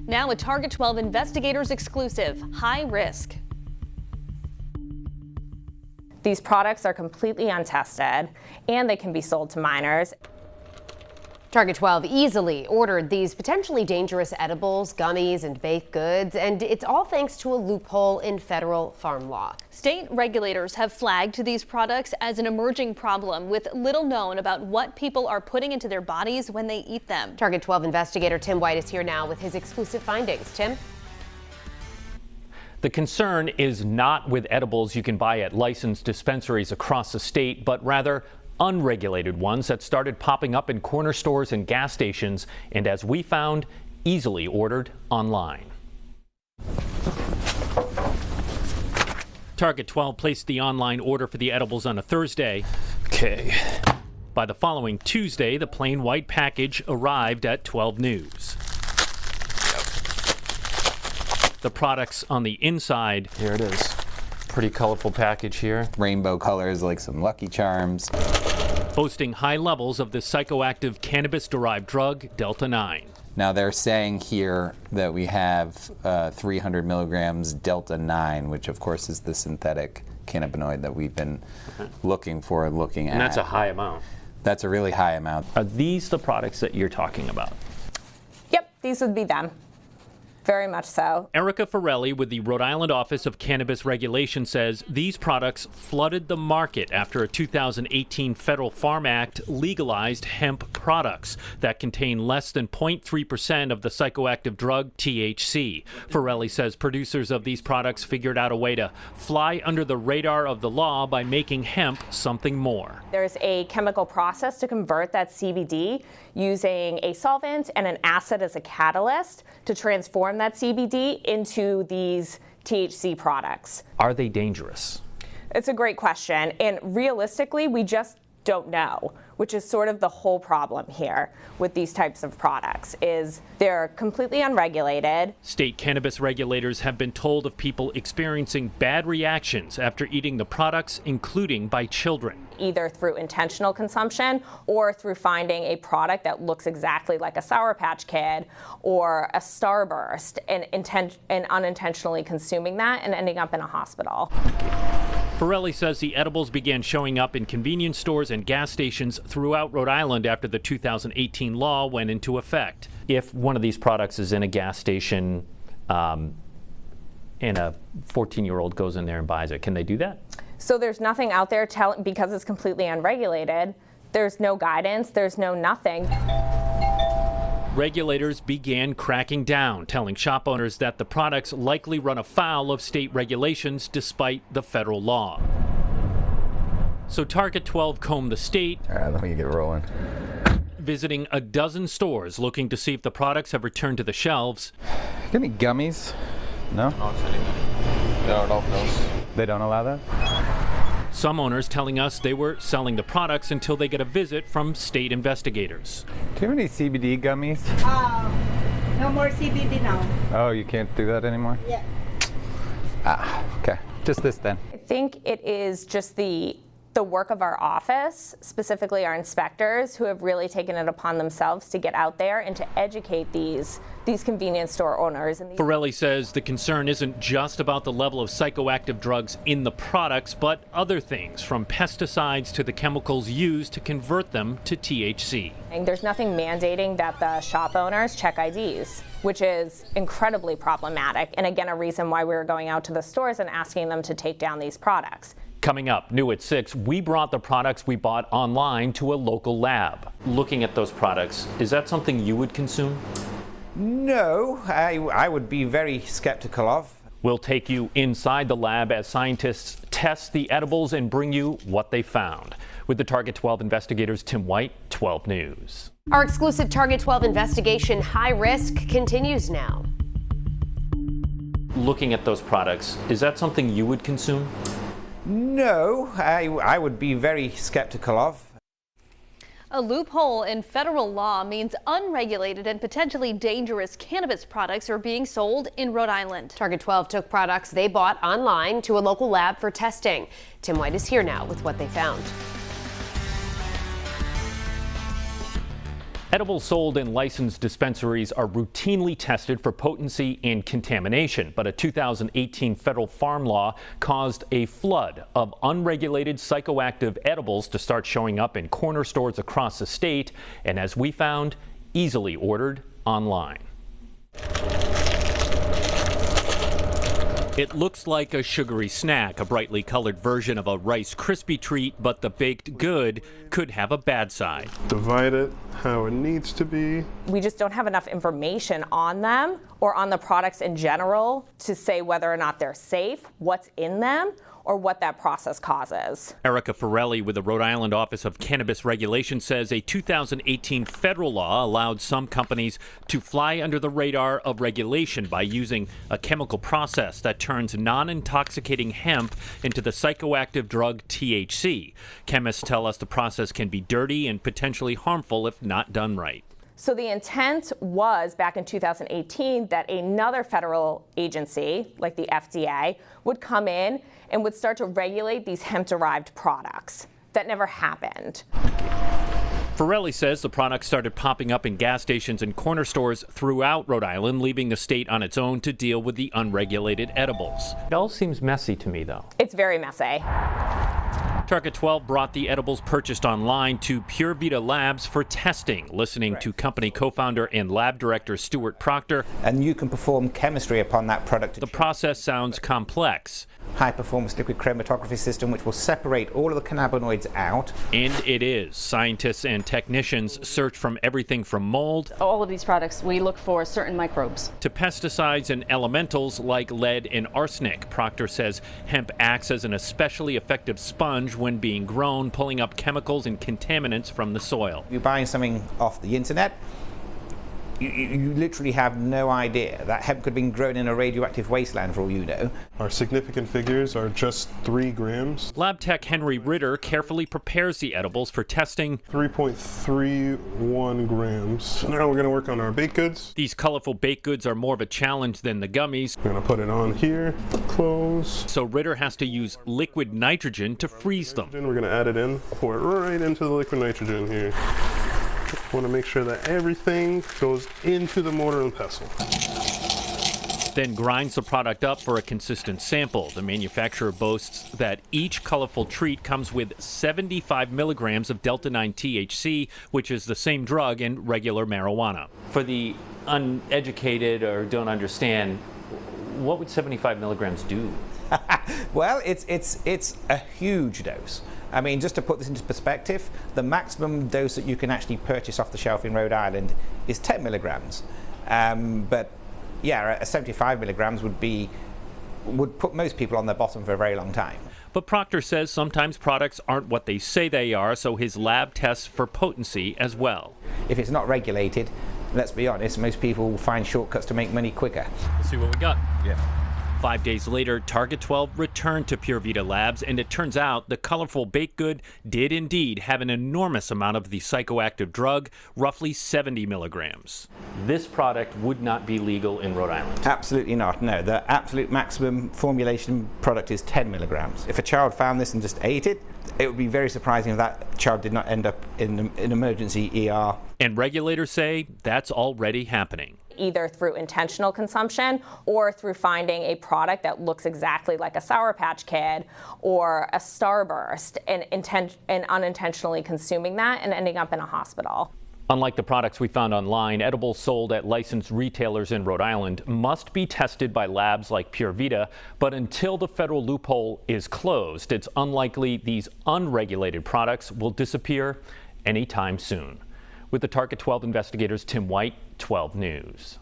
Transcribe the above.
Now a Target 12 investigators exclusive, high risk. These products are completely untested and they can be sold to minors. Target 12 easily ordered these potentially dangerous edibles, gummies, and baked goods, and it's all thanks to a loophole in federal farm law. State regulators have flagged these products as an emerging problem, with little known about what people are putting into their bodies when they eat them. Target 12 investigator Tim White is here now with his exclusive findings. Tim? The concern is not with edibles you can buy at licensed dispensaries across the state, but rather unregulated ones that started popping up in corner stores and gas stations, and as we found, easily ordered online. Target 12 placed the online order for the edibles on a Thursday. Okay. By the following Tuesday, the plain white package arrived at 12 News. The products on the inside. Here it is. Pretty colorful package here. Rainbow colors like some Lucky Charms. Boasting high levels of the psychoactive cannabis-derived drug, Delta-9. Now they're saying here that we have 300 milligrams Delta-9, which of course is the synthetic cannabinoid that we've been looking for and looking at. And that's a high amount. That's a really high amount. Are these the products that you're talking about? Yep, these would be them. Very much so. Erica Forelli with the Rhode Island Office of Cannabis Regulation says these products flooded the market after a 2018 Federal Farm Act legalized hemp products that contain less than 0.3% of the psychoactive drug THC. Forelli says producers of these products figured out a way to fly under the radar of the law by making hemp something more. There's a chemical process to convert that CBD using a solvent and an acid as a catalyst to transform that CBD into these THC products. Are they dangerous? It's a great question, and realistically, we just don't know, which is sort of the whole problem here with these types of products, is they're completely unregulated. State cannabis regulators have been told of people experiencing bad reactions after eating the products, including by children. Either through intentional consumption or through finding a product that looks exactly like a Sour Patch Kid or a Starburst and unintentionally consuming that and ending up in a hospital. Forelli says the edibles began showing up in convenience stores and gas stations throughout Rhode Island after the 2018 law went into effect. If one of these products is in a gas station and a 14-year-old goes in there and buys it, can they do that? So there's nothing out there because it's completely unregulated. There's no guidance, there's no nothing. Regulators began cracking down, telling shop owners that the products likely run afoul of state regulations despite the federal law. So Target 12 combed the state. All right, let me get rolling. Visiting a dozen stores looking to see if the products have returned to the shelves. Got any gummies? No? They don't allow that? Some owners telling us they were selling the products until they get a visit from state investigators. Do you have any CBD gummies? No more CBD now. Oh, you can't do that anymore? Yeah. Okay. Just this then. I think it is just the work of our office, specifically our inspectors, who have really taken it upon themselves to get out there and to educate these convenience store owners. Forelli says the concern isn't just about the level of psychoactive drugs in the products, but other things, from pesticides to the chemicals used to convert them to THC. And there's nothing mandating that the shop owners check IDs, which is incredibly problematic, and again, a reason why we were going out to the stores and asking them to take down these products. Coming up, new at 6, we brought the products we bought online to a local lab. Looking at those products, is that something you would consume? No, I would be very skeptical of. We'll take you inside the lab as scientists test the edibles and bring you what they found. With the Target 12 investigators, Tim White, 12 News. Our exclusive Target 12 investigation, High Risk, continues now. Looking at those products, is that something you would consume? No, I would be very skeptical of. A loophole in federal law means unregulated and potentially dangerous cannabis products are being sold in Rhode Island. Target 12 took products they bought online to a local lab for testing. Tim White is here now with what they found. Edibles sold in licensed dispensaries are routinely tested for potency and contamination, but a 2018 federal farm law caused a flood of unregulated psychoactive edibles to start showing up in corner stores across the state, and as we found, easily ordered online. It looks like a sugary snack, a brightly colored version of a Rice Krispie treat, but the baked good could have a bad side. Divide it how it needs to be. We just don't have enough information on them or on the products in general to say whether or not they're safe, what's in them, or what that process causes. Erica Forelli with the Rhode Island Office of Cannabis Regulation says a 2018 federal law allowed some companies to fly under the radar of regulation by using a chemical process that turns non-intoxicating hemp into the psychoactive drug THC. Chemists tell us the process can be dirty and potentially harmful if not done right. So the intent was back in 2018 that another federal agency, like the FDA, would come in and would start to regulate these hemp-derived products. That never happened. Forelli says the product started popping up in gas stations and corner stores throughout Rhode Island, leaving the state on its own to deal with the unregulated edibles. It all seems messy to me, though. It's very messy. Target 12 brought the edibles purchased online to Pure Vita Labs for testing, listening to company co-founder and lab director Stuart Proctor. And you can perform chemistry upon that product. The process sounds complex. High-performance liquid chromatography system which will separate all of the cannabinoids out. And it is. Scientists and technicians search from everything from mold. All of these products, we look for certain microbes. To pesticides and elementals like lead and arsenic. Proctor says hemp acts as an especially effective sponge when being grown, pulling up chemicals and contaminants from the soil. You're buying something off the internet, you literally have no idea. That hemp could have been grown in a radioactive wasteland for all you know. Our significant figures are just 3 grams. Lab tech Henry Ritter carefully prepares the edibles for testing. 3.31 grams. Now we're going to work on our baked goods. These colorful baked goods are more of a challenge than the gummies. We're going to put it on here, close. So Ritter has to use liquid nitrogen to freeze them. We're going to add it in, pour it right into the liquid nitrogen here. Want to make sure that everything goes into the mortar and pestle. Then grinds the product up for a consistent sample. The manufacturer boasts that each colorful treat comes with 75 milligrams of Delta-9 THC, which is the same drug in regular marijuana. For the uneducated or don't understand, what would 75 milligrams do? Well, it's a huge dose. I mean, just to put this into perspective, the maximum dose that you can actually purchase off the shelf in Rhode Island is 10 milligrams. But yeah, 75 milligrams would put most people on their bottom for a very long time. But Proctor says sometimes products aren't what they say they are, so his lab tests for potency as well. If it's not regulated, let's be honest, most people will find shortcuts to make money quicker. Let's see what we got. Yeah. 5 days later, Target 12 returned to Pure Vita Labs, and it turns out the colorful baked good did indeed have an enormous amount of the psychoactive drug, roughly 70 milligrams. This product would not be legal in Rhode Island. Absolutely not, no. The absolute maximum formulation product is 10 milligrams. If a child found this and just ate it, it would be very surprising if that child did not end up in an emergency ER. And regulators say that's already happening. Either through intentional consumption or through finding a product that looks exactly like a Sour Patch Kid or a Starburst and unintentionally consuming that and ending up in a hospital. Unlike the products we found online, edibles sold at licensed retailers in Rhode Island must be tested by labs like Pure Vita, but until the federal loophole is closed, it's unlikely these unregulated products will disappear anytime soon. With the Target 12 investigators, Tim White, 12 News.